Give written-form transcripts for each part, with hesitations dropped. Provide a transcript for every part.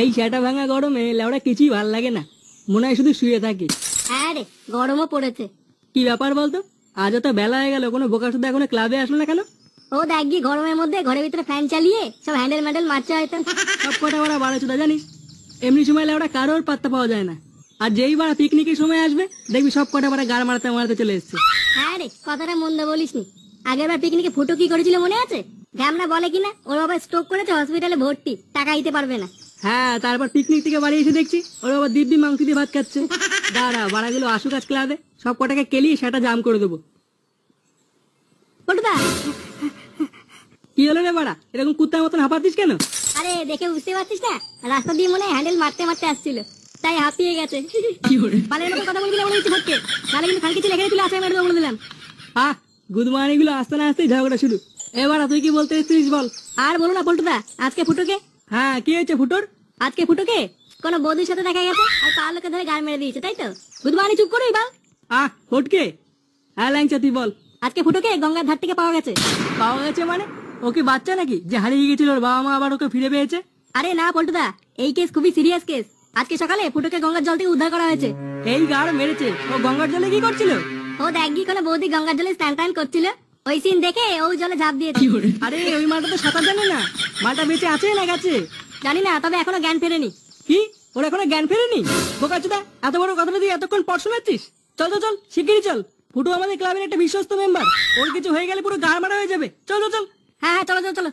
এই সেটা ভাঙা গরমে লেওড়া কিছুই ভাল লাগে না, মনে হয় শুধু শুয়ে থাকি। হ্যাঁ রে, গরমও পড়েছে। কি ব্যাপার বলতো, আজ তো বেলা হয়ে গেল, কোনো বোকা শুধু এখনো ক্লাবে আসলো না কেন? ও দেখ গিয়ে গরমের মধ্যে ঘরের ভিতরে ফ্যান চালিয়ে সব হ্যান্ডেল ম্যান্ডেল মারছে হয়তো। সব কটা ওরা বাড়া চুদা জানিস, এমনি সময় লেওড়া কারোর পাত্তা পাওয়া যায় না। আর যেই বাড়া পিকনিকের সময় আসবে দেখবি সব কটা বাড়া গাড় মারতে মারতে চলে এসছে। হ্যাঁ রে, কথাটা মন্দ বলিসনি। আগের বার পিকনিকে ফুটো কি করেছিল মনে আছে? ঘ্যামনা বলে কিনা ওর বাবা স্ট্রোক করেছে, হসপিটালে ভর্তি, টাকা দিতে পারবে না। হ্যাঁ, তারপর পিকনিক থেকে বাড়ি এসে দেখছি ওর বাবা দিব্যি মাংস দিয়ে ভাত খাচ্ছে। দাঁড়া, বাড়াগুলো আসুক আজ ক্লাবে, সব কটাকে কেলিয়ে সেটা জাম করে দেবো। পটুদা, কি হলো রে বাড়া, এরকম কুত্তার মতন হাঁপাচ্ছিস কেন? আরে দেখে বুঝতে পারছিস না, রাস্তা দিয়ে মনে হয় হ্যান্ডেল মারতে মারতে আসছিল, তাই হাঁপিয়ে গেছে। পালের মতো কথা বলবি না মনে হচ্ছে ফটকে, তাহলে কিন্তু খালকে ছিল এখানে ছিল আছে মেরে বলে দিলাম। আহ, গুদমানি গুলো আসতে না আসতেই ঝগড়া শুরু। এবার তুই কি বলতে এসেছিস বল। আর বলো না পল্টুদা, আজকে ফুটোকে। হ্যাঁ, কি হয়েছে ফুটোর? আজকে ফুটোকে কোনো বৌদির সাথে দেখা গেছে, আর পাড়ার লোকে ধরে গাল মেরে দিয়েছে, তাই তো? গুদমানি চুপ করবি বল। আহ ফটকে, হ্যাঁ ল্যাংচা তুই বল। আজকে ফুটোকে গঙ্গার ধার থেকে পাওয়া গেছে। পাওয়া গেছে মানে? ও কি বাচ্চা নাকি যে হারিয়ে গেছিল, ওর বাবা মা আবার ওকে ফিরে পেয়েছে? আরে না পল্টুদা, এই কেস খুবই সিরিয়াস কেস। আজকে সকালে ফুটোকে গঙ্গার জল থেকে উদ্ধার করা হয়েছে। এই গাড় মেরেছে, ও গঙ্গার জলে কি করছিল? ও দেখ গিয়ে কোনো বৌদি গঙ্গার জলে স্নান টান করছিল, ওই সিন দেখে ও জলে ঝাঁপ দিয়েছে। আরে ওই মালটা তো সাঁতার জানে না, মালটা বেঁচে আছে না গেছে জানি না, তবে এখনো জ্ঞান ফেরেনি। কি, ওর এখনো জ্ঞান ফেরেনি? বোকাচোদা, এত বড় কথাটা তুই এতক্ষণ পড় শোনাচ্ছিস? চল চল চল, শিগগিরই চল। ফুটু আমাদের ক্লাবের একটা বিশ্বস্ত মেম্বার, ওর কিছু হয়ে গেলে পুরো গাড় মারা হয়ে যাবে। চল চল চল। হ্যাঁ হ্যাঁ, চলো চলো চলো।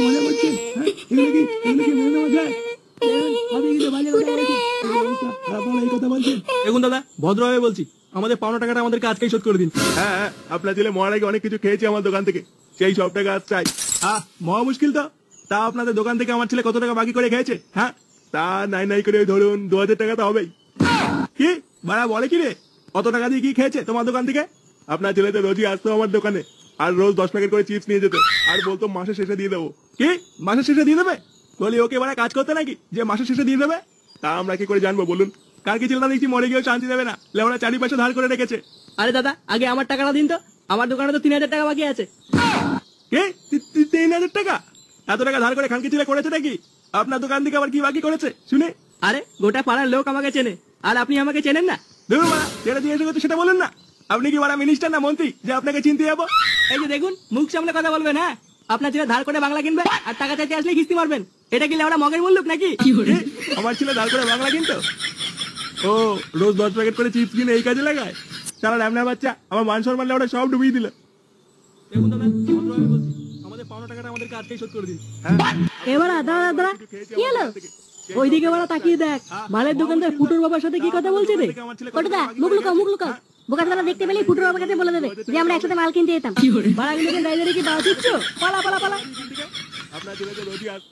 মজা করছে? দেখুন দাদা, ভদ্রভাবে বলছি, আমাদের পাওনা টাকাটা আমাদেরকে আজকেই শোধ করে দিন। হ্যাঁ হ্যাঁ, আপনার ছেলে মরার আগে অনেক কিছু খেয়েছে আমার দোকান থেকে, সেই সব টাকা আজ চাই। মহা মুশকিল তো। তা আপনাদের দোকান থেকে আমার ছেলে কত টাকা বাকি করে খেয়েছে? হ্যাঁ, তা নাই নাই করে ধরুন 2000 টাকা তো হবেই। কি বাড়া বলে কি রে, কত টাকা দিয়ে কি খেয়েছে তোমার দোকান থেকে? আপনার ছেলে তো রোজই আসতো আমার দোকানে, আর রোজ 10 প্যাকেট করে চিপস নিয়ে যেত, আর বলতো মাসের শেষে দিয়ে দেবো। কি মাসের শেষে দিয়ে দেবে? বলি ওকে বাড়া কাজ করতে নাকি যে মাসের শেষে দিয়ে দেবে? তা আমরা কি করে জানবো বলুন? কার কি ছেলেটা দেখছি মরে গিয়েও শান্তি দেবে না, লেওরা 4 পয়সা ধার করে রেখেছে। আরে দাদা, আগে আমার টাকাটা দিন তো, আমার দোকানে তো 3000 টাকা বাকি আছে। কে 3000 টাকা? এত টাকা ধার করে খানকি ছেলে করেছে নাকি? আপনার দোকান থেকে আবার কি বাকি করেছে শুনে? আরে গোটা পাড়ার লোক আমাকে চেনে, আর আপনি আমাকে চেনেন না? ধরুন বাড়া, যেটা জিজ্ঞেস করছে সেটা বলুন না। আপনি কি বাড়া মিনিস্টার না মন্ত্রী যে আপনাকে চিনতে যাবো? এই যে দেখুন, মুখ সামলে কথা বলবেন। হ্যাঁ, আপনার ছেলে ধার করে বাংলা কিনবে আর টাকা চাইতে আসলে কিস্তি মারবেন, এটা কি লেওড়া মগের মূল্য নাকি? আমার ছেলে ধার করে বাংলা কিনতো? ও রোজ 10 প্যাকেট করে চিপস কিনে এই কাজে লাগায়? সারা রামনা বাচ্চা, আমার মান সম্মান লেওড়া সব ডুবিয়ে দিল। দেখুন দাদা, ভদ্রভাবে বলছি, আমাদের পাওনা টাকাটা আমাদেরকে আজকেই শোধ করে দিন। এবার দাঁড়া দাঁড়া, কি হলো? ওইদিকে বলা তাকিয়ে দেখ, মালের দোকানদার ফুটোর বাবার সাথে কি কথা বলছে রে? পটুদা, মুখ লুকাও মুখ লুকাও। বোকা ছেলেরা দেখতে পেলেই ফুটোর বাবার কাছে বলে দেবে যে আমরা একসাথে মাল কিনতে যেতাম। বাড়াগুলোকে দাঁড়িয়ে কি দাওয়া দিচ্ছ? পালা পালা পালা। আপনার ছেলে তো রোজই আস।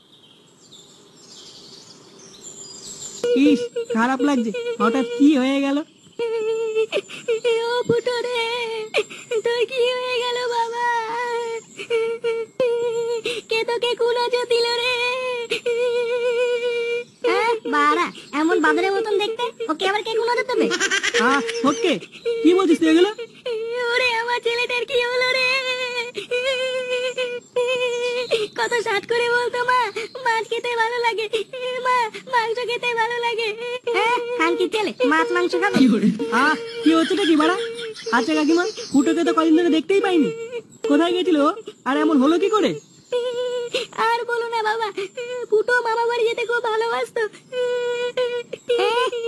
ইস, খারাপ লাগছে, হঠাৎ কি হয়ে গেল? ও ফুটো রে, তোর কি হয়ে গেল বাবা? কে তোকে কুলাজো দিল রে? বাড়া, এমন বাদরের মতন দেখতে, ওকে আবার কে কুলাজো দেবে? ফটকে, কি বলছিস তুই এগুলো? ওরে আমার ছেলেটার কি হলো রে? কত সাত করে বলতো মা মাছ খেতে ভালো লাগে, মা মাংস খেতে ভালো লাগে। খানকি ছেলে মাছ মাংস খাবে? কি হচ্ছে কি বাড়া? আচ্ছা কাকিমা, ফুটোকে তো কদিন ধরে দেখতেই পাইনি, কোথায় গেছিল আর এমন হলো কি করে? আর বলো না বাবা, ফুটো মামা বাড়ি যেতে খুব ভালোবাসতো।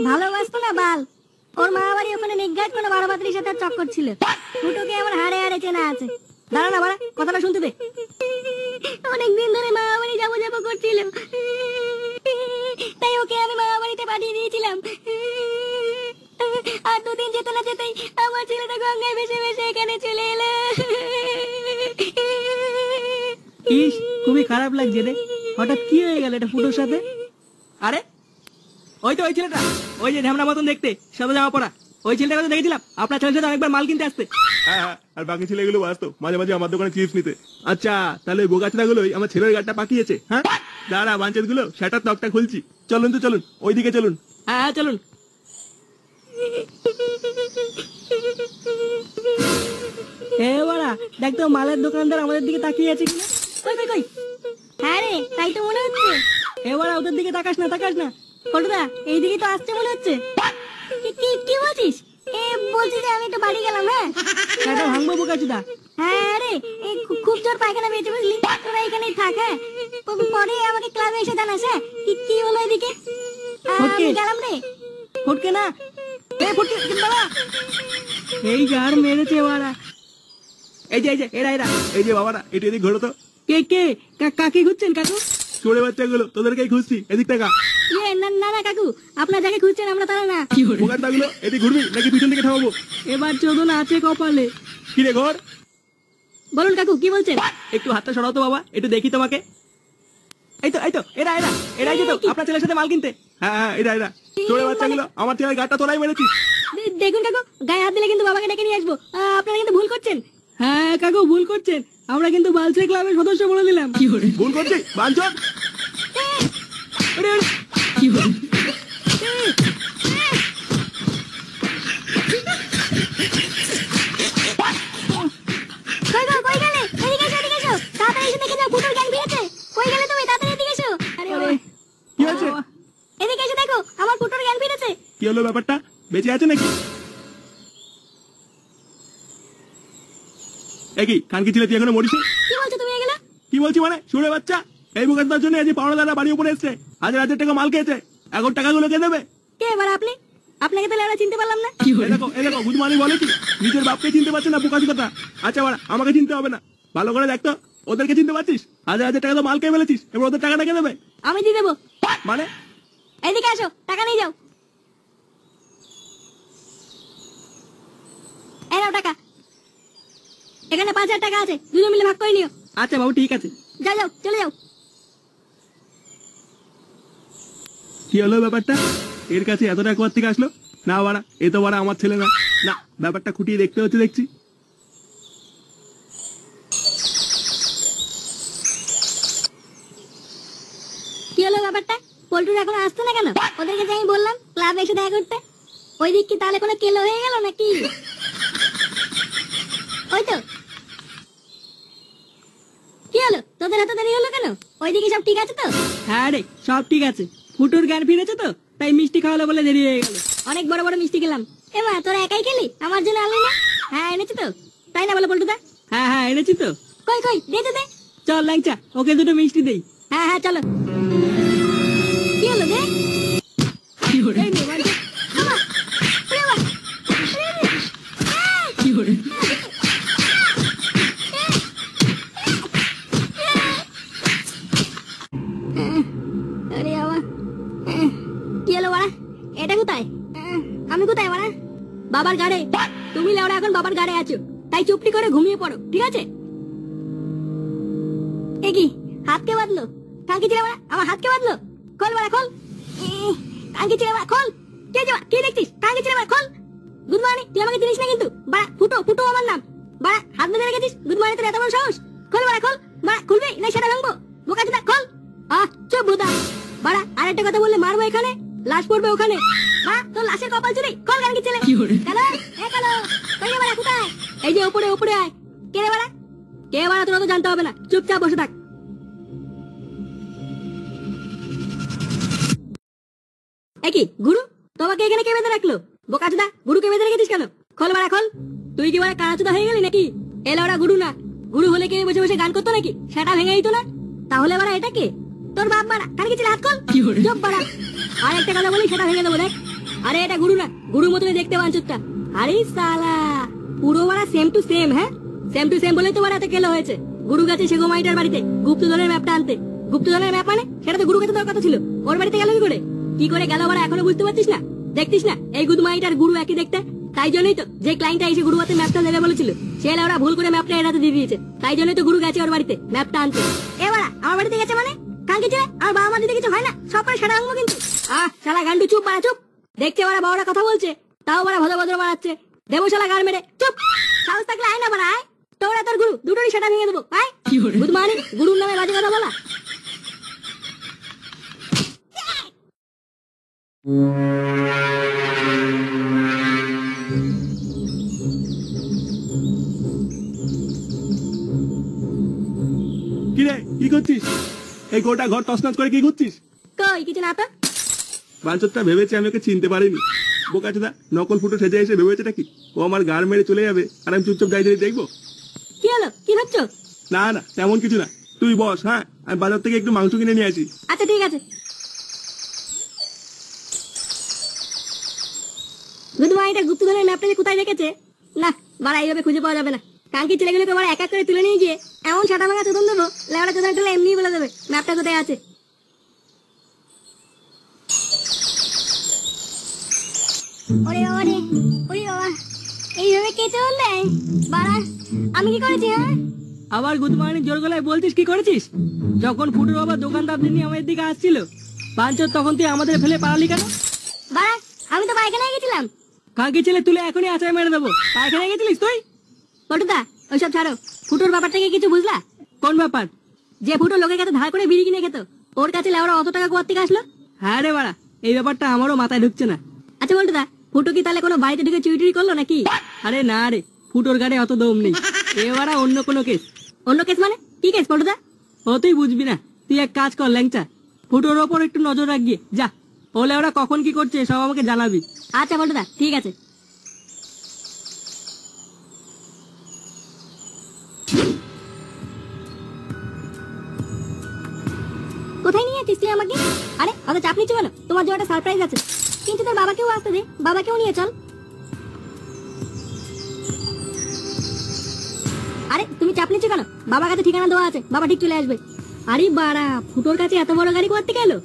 ভালোবাসতো না বাল, ওর মামা বাড়ি ওখানে নিঘাত কোনো বারো পাত্রীর সাথে চক্কর ছিল। ফুটোকে আমার হাড়ে হাড়ে চেনা আছে। দাঁড়া না বাড়া, কথাটা শুনতে দে। অনেকদিন ধরে মামা বাড়ি যাবো যাবো করছিল, তাই ওকে আমি মামা বাড়িতে পাঠিয়ে দিয়েছিলাম। আর দুদিন যেতে না যেতেই আমার ছেলেটা গঙ্গায় ভেসে ভেসে এখানে চলে এলো। ইস, খুবই খারাপ লাগছে রে, হঠাৎ কি হয়ে গেল এটা ফুটোর সাথে? আরে ওই তো ওই ছেলেটা, ওই যে ঢ্যামনা মতন দেখতে, সাদা জামা পরা, ওই ছেলেটাকে তো দেখেছিলাম আপনার ছেলের সাথে অনেকবার মাল কিনতে আসতে। হ্যাঁ হ্যাঁ, আর বাকি ছেলেগুলো আসতো মাঝে মাঝে আমার দোকানে চিপস নিতে। আচ্ছা, তাহলে ওই বোগাচোদা গুলোই আমার ছেলের গাড়িটা পাকিয়েছে। হ্যাঁ দাঁড়া, বাঞ্চেত গুলো সেটার তকটা খুলছি। চলুন তো চলুন, ওইদিকে চলুন। হ্যাঁ চলুন। এ বাড়া, দেখ তো মালের দোকানদার আমাদের দিকে তাকিয়ে আছে কিনা। কই কই কই? হ্যাঁ রে, তাই তো মনে হচ্ছে। এ বাড়া, ওদের দিকে তাকাস না, তাকাস না। পল্টুদা, এইদিকে তো আসছে মনে হচ্ছে। কি বলছিস? বলছি যে আমি একটু বাড়ি গেলাম। হ্যাঁ সেটা ভাঙবো বোকাচুদা। হ্যাঁ রে, খুব জোর পায়খানা পেয়েছে বুঝলি। তোরা এখানেই থাক। হ্যাঁ পরে আমাকে ক্লাবে এসে জানাস। হ্যাঁ কি হলো এদিকে? আমি গেলাম রে। ফটকে না, এ ফটকে বাবা, এই গার মেরেছে বাড়া। এই যে এরা এই যে বাবারা, এটি এদিক ঘোরো তো। কে কাকে খুঁজছেন কাকু? চোরে বাচ্চাগুলো, তোদেরকেই খুঁজছি, এদিক টাকা। না কাকু, আপনার যাকে খুঁজছেন আমরা তারা না। বোকাটাগুলো, এদিক ঘুরবি নাকি পিছন দিকে থামাবো? এবার চোদন আছে কপালে। কি রে ঘর? বলুন কাকু, কি বলছেন? একটু হাতটা সরাও তো বাবা, একটু দেখি তোমাকে। এই তো এরাই যে তো আপনার ছেলের সাথে মাল কিনতে। হ্যাঁ, এরা চোরে বাচ্চাগুলো, আমার ছেলের গাড়টা তোরাই মেরেছিস। দেখুন কাকু, গায়ে হাত দিলে কিন্তু বাবাকে ডেকে নিয়ে আসবো। আপনারা কিন্তু ভুল করছেন। হ্যাঁ কাকু, ভুল করছেন। আমরা কিন্তু বালছে ক্লাবের সদস্য বলে দিলাম। ভুল করছি বাঞ্চন। কি বলে? কই গেলে? এদিকে এসো। তাড়াতাড়ি এসে দেখে যাও, ফুটোর গ্যাং ফিরেছে। কই গেলে তুমি? তাড়াতাড়ি এদিকে এসো। আরে কি হয়েছে? এদিকে এসে দেখো, আমার ফুটোর গ্যাং ফিরেছে। কি হলো ব্যাপারটা? বেঁচে আছে নাকি? একই কানকি ছিল, তুই এখনো মরিস? কি বলছো তুমি এগুলো? কি বলছি মানে, চোরে বাচ্চা, এই বোকাটার জন্য আজ পাওনাদাররা বাড়ি উপরে এসছে। 1000 টাকা মাল খেয়েছে, এখন টাকাগুলো কে দেবে? কে এবার আপনি? আপনাকে তাহলে আমরা চিনতে পারলাম না। এই দেখো গুদমানি বলে কি, নিজের বাপকে চিনতে পারছে না, বোকাচি কথা। আচ্ছা বাড়া, আমাকে চিনতে হবে না, ভালো করে দেখতো, ওদেরকে চিনতে পারছিস? 1000 টাকা তো মাল খেয়ে ফেলেছিস, এবার ওদের টাকাটা কে দেবে? আমি দিয়ে দেবো। মানে এদিকে আসো, টাকা নিয়ে যাও। এই নাও টাকা। এখানে 5000 টাকা আছে, দুজন মিলে ভাগ করে নিও। আচ্ছা বাবু, ঠিক আছে। যাও চলে যাও। কি হলো ব্যাপারটা? এর কাছে এত টাকা কোথা থেকে আসলো? না বাড়া, এ তো বাড়া আমার ছেলে না। না, ব্যাপারটা খুঁটিয়ে দেখতে হচ্ছে দেখছি। কি হলো ব্যাপারটা? পল্টুর এখন আসছে না কেন? ওদেরকে যে আমি বললাম ক্লাবে এসে দেখা করতে, ওই দিক কি তাহলে কোনো কেলো হয়ে গেল নাকি? ওই তো। কি হলো, তোদের এত দেরি হলো কেন? ওইদিকে সব ঠিক আছে তো? হ্যাঁ রে, সব ঠিক আছে। ফুটোর জ্ঞান ফিরেছে তো, তাই মিষ্টি খাওয়ালো বলে দেরি হয়ে গেল। অনেক বড় বড় মিষ্টি খেলাম। এমা, তোরা একাই খেলি, আমার জন্য আনলি না? হ্যাঁ এনেছি তো, তাই না বলো পল্টুদা? হ্যাঁ এনেছি তো। কই দে দে। চল ল্যাংচা, ওকে দুটো মিষ্টি দেই। হ্যাঁ চলো। কি হলো দে? এই নে, বাড়ি যা। আমা, ওরে বাবা, কি করে? আরে বাবা, কি হলো বাড়া? এটা কোথায়? আমি কোথায় বাড়া? বাবার গাড়ে। তুমি লেওড়া এখন বাবার গাড়ে আছো, তাই চুপটি করে ঘুমিয়ে পড়ো, ঠিক আছে? এ কি, হাত কে বাঁধলো? কালকে ছিল বাড়া, আমার হাত কে বাঁধলো? খোল বাড়া, খোল। কালকে ছিল বাড়া, খোল। কে যাবা, কি দেখছিস? কালকে ছিল বাড়া, খোল। গুড মর্নিং, তুই আমাকে চিনিস না কিন্তু। বাড়া, ফুটো আমার নাম। বাড়া, হাত বেঁধে রেখেছিস। গুড মর্নিং, তোর এত বড় সাহস? খোল বাড়া, খোল। বাড়া, খুলবি না সেটা ভাঙবো। বোকা চোদা, খোল। চুপ ভুদা। বাড়া, আরেকটা কথা বললে মারবো এখানে, লাশ পড়বে ওখানে। বাড়া, তোর লাশের কপাল চুরি। খোল কালকে ছেলে। কালো, কালো, কই রে বাড়া, কোথায়? এই যে উপরে আয়। কে রে বাড়া? কে বাড়া, তোরা তো জানতে হবে না, চুপচাপ বসে থাক। একই গুরু, তোমাকে এখানে কে বেঁধে রাখলো? বোকাচোদা, গুরুকে বেঁধে রেখেছিস কেন? খোল বাড়া, খোল। তুই কি বাড়া কানাচোদা হয়ে গেলি নাকি? এলা ওরা গুরু না, গুরু হলে কে বসে বসে গান করতো নাকি? সেটা ভেঙে দিত না? তাহলে বাড়া এটা কে? তোর বাপ বাড়া, কালকে ছিল, হাত খোল। চুপ বাড়া, আর একটা কথা বলি সেটা ভেঙে দেবো দেখ। আরে এটা গুরু না, গুরু মতনই দেখতে বাঞ্চুরটা। আরে সালা, পুরো বাড়া সেম টু সেম। হ্যাঁ, সেম টু সেম বলেই তো বাড়া এত কেলো হয়েছে। গুরু গেছে সেগো মাইটার বাড়িতে গুপ্তধনের ম্যাপটা আনতে। গুপ্তধনের ম্যাপ মানে সেটা তো গুরু কাছে দেওয়ার কথা ছিল, ওর বাড়িতে গেল কি করে গেল বাড়া, এখনো বুঝতে পারছিস না? দেখতিস না এই গুদমাইট আর গুরু একই দেখতে? তাই জন্যই তো যে ক্লায়েন্টটা এসে গুরু হাতে ম্যাপটা দেবে বলেছিল, সে ওরা ভুল করে ম্যাপটা এর হাতে দিয়ে দিয়েছে। তাই জন্যই তো গুরু গেছে ওর বাড়িতে ম্যাপটা আনতে। এবার আমার বাড়িতে গেছে মানে কালকে ছিল, আর বাবা মা দিতে কিছু হয় না, সব করে সারা আনবো কিন্তু। শালা গান্ডু, চুপ বাড়া, চুপ। দেখছে ওরা বড়রা কথা বলছে, তাও বাড়া ভদ্র ভদ্র বাড়াচ্ছে। দেবো শালা গার মেরে, চুপ। সাহস থাকলে আয় না বাড়া, আয়। তোরা তোর গুরু দুটোরই সেটা ভেঙে দেবো, আয়। গুড মর্নিং, গুরুর নামে বাজে কথা বলা। করছিস? এই গোটা ঘর তছনছ করে কি করছিস? কই কিছু না তো। বাঞ্চতটা ভেবেছে আমি ওকে চিনতে পারিনি। বোকাচোদা নকল ফুটো সেজে এসে ভেবেছেটা কি ও আমার গাড় মেরে চলে যাবে আর আমি চুপচাপ দাঁড়িয়ে দেখবো? কি হলো, কি ভাবছো? না না তেমন কিছু না, তুই বস। হ্যাঁ, আমি বাজার থেকে একটু মাংস কিনে নিয়ে আসি। আচ্ছা ঠিক আছে। গুদমাইটা গুপ্তধনের ম্যাপটা যে কোথায় রেখেছে, না বাড়া এইভাবে খুঁজে পাওয়া যাবে না। কালকে ছেলেগুলোকে বাড়া এক এক করে তুলে নিয়ে গিয়ে এমন ছাটা ভাঙা চোদন দেবো, লেওড়া চোদন তুলে এমনিই বলে দেবে ম্যাপটা কোথায় আছে। ওরে বাবা রে, ওরে বাবা, এইভাবে কে চললে বাড়া? আমি কি করেছি? হ্যাঁ আবার গুদমানি জোর গলায় বলছিস কি করেছিস? যখন ফুটোর বাবা দোকানদারদের নিয়ে আমাদের দিকে আসছিল পাঞ্চর, তখন তুই আমাদের ফেলে পালালি কেন? বাড়া, আমি তো পায়খানায় গেছিলাম। কাকে ছেলে তুলে এখনই আচার মেরে দেবো। পায়খানায় গেছিলিস তুই? পটুদা ওইসব ছাড়ো, ফুটোর ব্যাপারটাকে কিছু বুঝলা? কোন ব্যাপার? যে ফুটো লোকের কাছে ধার করে বিড়ি কিনে খেত, ওর কাছে লেওড়া অত টাকা কোথা থেকে আসলো? হ্যাঁ রে বাড়া, এই ব্যাপারটা আমারও মাথায় ঢুকছে না। আচ্ছা পটুদা, ফুটো কি তাহলে কোনো বাড়িতে ঢুকে চুরি টুরি করলো নাকি? আরে না রে, ফুটোর গাড়ি অত দম নেই। এবারে অন্য কোনো কেস। অন্য কেস মানে কি কেস পটুদা? ও তুই বুঝবি না, তুই এক কাজ কর ল্যাংচা, ফুটোর ওপর একটু নজর রাখবি যা। ওলে ওরা কখন কি করছে সব আমাকে জানাবি। আচ্ছা পটুদা ঠিক আছে। কোথায় নিয়ে যাচ্ছিস তুই আমাকে? আরে অত চাপ নিচ্ছ কেন? তোমার জন্য একটা সারপ্রাইজ আছে। কিন্তু তোর বাবাকেও আসতে দে, বাবাকেও নিয়ে চল। আরে তুমি চাপ নিচ্ছ কেন? বাবার কাছে ঠিকানা দেওয়া আছে, বাবা ঠিক চলে আসবে। আরে বাড়া, ফুটোর কাছে এত বড় গাড়ি কোথা থেকে এলো?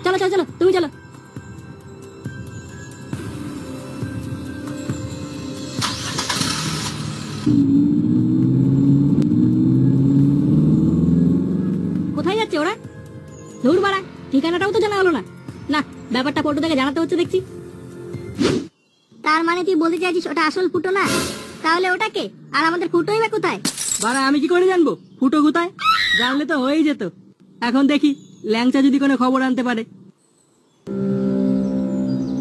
চলো চলো চলো, তুমি চলো। কোথায় যাচ্ছে ওরা? দৌড় বাড়া, ঠিকানাটাও তো জানা হলো না। না, ব্যাপারটা পটু থেকে জানাতে হচ্ছে দেখছি। তার মানে তুই বলতে চাইছিস ওটা আসল ফুটো না? তাহলে ওটা কে? আর আমাদের ফুটোই বা কোথায়? বাড়া আমি কি করে জানবো ফুটো কোথায়? জানলে তো হয়েই যেত। এখন দেখি ল্যাংচা যদি কোনো খবর আনতে পারে।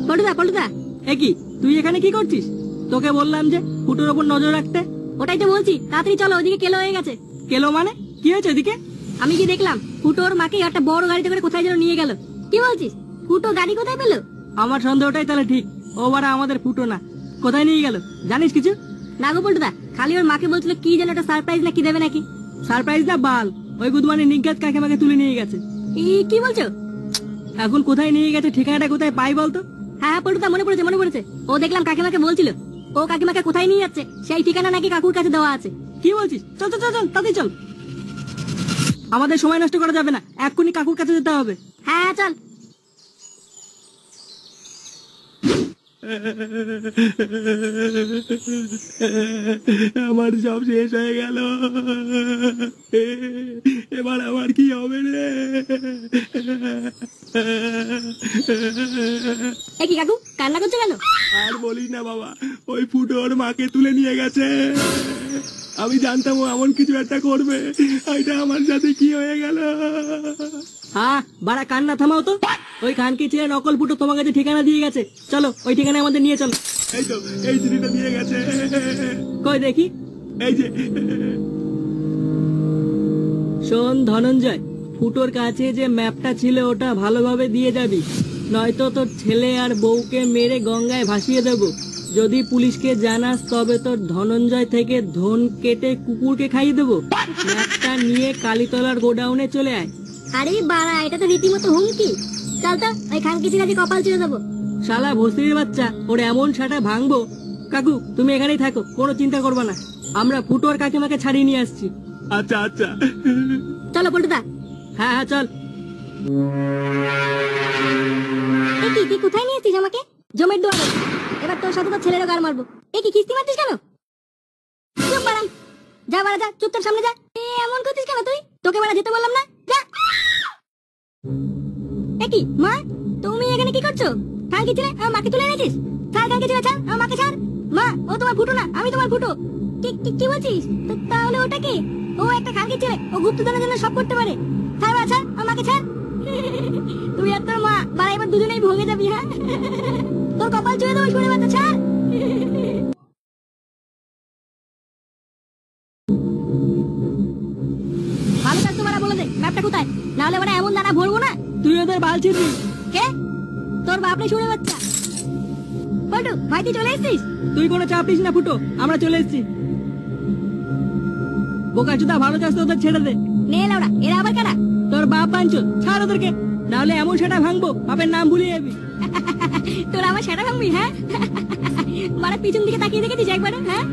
পটুদা পটুদা, এ কি তুই এখানে কি করছিস? তোকে বললাম যে ফুটোর ওপর নজর রাখতে। ওটাই তো বলছি, তাড়াতাড়ি চলো, ওদিকে কেলো হয়ে গেছে। কেলো মানে কি হয়েছে ওদিকে? আমি কি দেখলাম ফুটোর মাকে একটা বড় গাড়িতে করে কোথায় যেন নিয়ে গেল। কি বলছিস? ফুটো গাড়ি কোথায় পেলো? আমার সন্দেহটাই তাহলে ঠিক, ও বাড়া আমাদের ফুটো না। কোথায় নিয়ে গেল জানিস কিছু? না গো পটুদা, খালি ওর মাকে বলছিল কি যেন একটা সারপ্রাইজ না কি দেবে নাকি। সারপ্রাইজ না বাল, ওই গুদমানি নিজ্ঞাত কাকিমাকে তুলে নিয়ে গেছে। কি বলছো? এখন কোথায় নিয়ে গেছে, ঠিকানাটা কোথায় পাই বলতো? হ্যাঁ হ্যাঁ পটুদা, মনে পড়েছে মনে পড়েছে। ও দেখলাম কাকিমাকে বলছিল ও কাকিমাকে কোথায় নিয়ে যাচ্ছে সেই ঠিকানা নাকি কাকুর কাছে দেওয়া আছে। কি বলছিস? চল চল চল চল, তাড়াতাড়ি চল। আমাদের সময় নষ্ট করা যাবে না, এক্ষুনি কাকুর কাছে যেতে হবে। হ্যাঁ চল। আমার সব শেষ হয়ে গেল, এবার আমার কি হবে রে? এ কি কাকু, কান্না করছো কেন? আর বলিস না বাবা, ওই ফুটো ওর মাকে তুলে নিয়ে গেছে। আমি জানতাম ও এমন কিছু একটা করবে, এটা আমার সাথে কি হয়ে গেল? হ্যাঁ বাড়া কান্না থামাও তো। ওই খানকি ছেলে নকল ফুটো তোমার কাছে ঠিকানা দিয়ে গেছে, চলো ওই ঠিকানায় আমাদের নিয়ে চলো। এই তো এই চিঠিটা দিয়ে গেছে, কই দেখি। এই যে। শোন ধনঞ্জয়, ফুটোর কাছে যে ম্যাপটা ছিল ওটা ভালোভাবে দিয়ে যাবি, নয়তো তোর ছেলে আর বউকে মেরে গঙ্গায় ভাসিয়ে দেব। যদি পুলিশকে জানাস তবে তোর ধনঞ্জয় থেকে ধন কেটে কুকুরকে খাইয়ে দেবো। ম্যাপটা নিয়ে কালীতলার গোডাউনে চলে আয়। আরে বাড়া, এটা তো রীতিমতো হুমকি। চল তো, ওই খানকির কাছে কপাল ছিঁড়ে দেবো। শালা ভস্তির বাচ্চা, ওর এমন সাটা ভাঙবো। কাকু তুমি এখানেই থাকো, কোনো চিন্তা করবে না, আমরা ফুটোর কাকিমাকে ছাড়িয়ে নিয়ে আসছি। আচ্ছা আচ্ছা, চলো পল্টুদা। হ্যাঁ হ্যাঁ চল। কি তুই কোথায় নিয়েছিস আমাকে? জমের দোয়ারে। এবার তোর সাথে তো ছেলেরও গার মারবো। কি কিস্তি মারছিস কেন? চুপ বাড়াই, যা বাড়া যা, চুপ তোর সামনে যা। এমন করছিস কেন তুই? তোকে বাড়া যেতে বললাম না, যা। কি মা, তুমি এখানে কি করছো? খানকি ছেলে আমার মাকে তুলে এনেছিস? ছাড় খানকি ছেলে, ছাড় আমার মাকে ছাড়। মা, ও তোমার ফুটো না, আমি তোমার ফুটো। কি বলছিস? তাহলে ওটা কি? ও একটা খানকি ছেলে, ও গুপ্তধনের জন্য সব করতে পারে। ছাড় বাড়া, ছাড় আমার মাকে, ছাড়। তুই আর তোর মা বাড়া এবার দুজনেই ভোগে যাবি। হ্যাঁ, তোর কপাল চুয়ে দেবো, শুনে বাচ্চা, ছাড়। ভালো থাকবে। ওদের বাল ছিড়বি। কে? তোর বাপ রে শুনে বাচ্চা। পল্টু ভাই তুই চলে এসেছিস? তুই কোনো চাপ নিস না ফুটো, আমরা চলে এসেছি। বোকাচোদা ভালো চাষ তো ওদের ছেড়ে দে। নে লাউড়া, এরা আবার কারা? তোর বাপ বাঞ্চল, ছাড় ওদেরকে, নাহলে এমন সেটা ভাঙবো বাপের নাম ভুলে যাবি। তোর আমার সেটা ভাঙবি? হ্যাঁ মানে পিছন দিকে তাকিয়ে দেখেছিস একবার? হ্যাঁ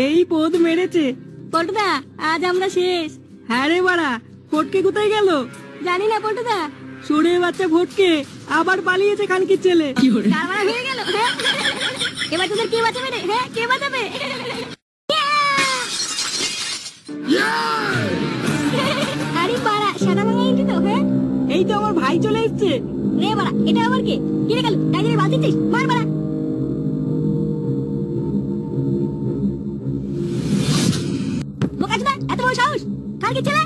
এই পোদ মেরেছে। পল্টুদা আজ আমরা শেষ। হ্যাঁ রে বাড়া, ফটকে কোথায় গেল? জানি না পল্টুদা। সরে বাচ্চা ফটকে আবার পালিয়েছে খানকির ছেলে। কারবারা হয়ে গেল। হ্যাঁ এবার তোদের কে বাঁচাবে রে? হ্যাঁ কে বাঁচাবে? আরে বাড়া সেটা ভাঙা এন্ট্রি তো। হ্যাঁ এই তো আমার ভাই চলে এসছে। রে বাড়া, এটা আবার কে? কিরে গেল ডাইরে বাঁচিছিস? মার বাড়া। বোকাচোদা এত বড় সাহস, কালকে ছেলে।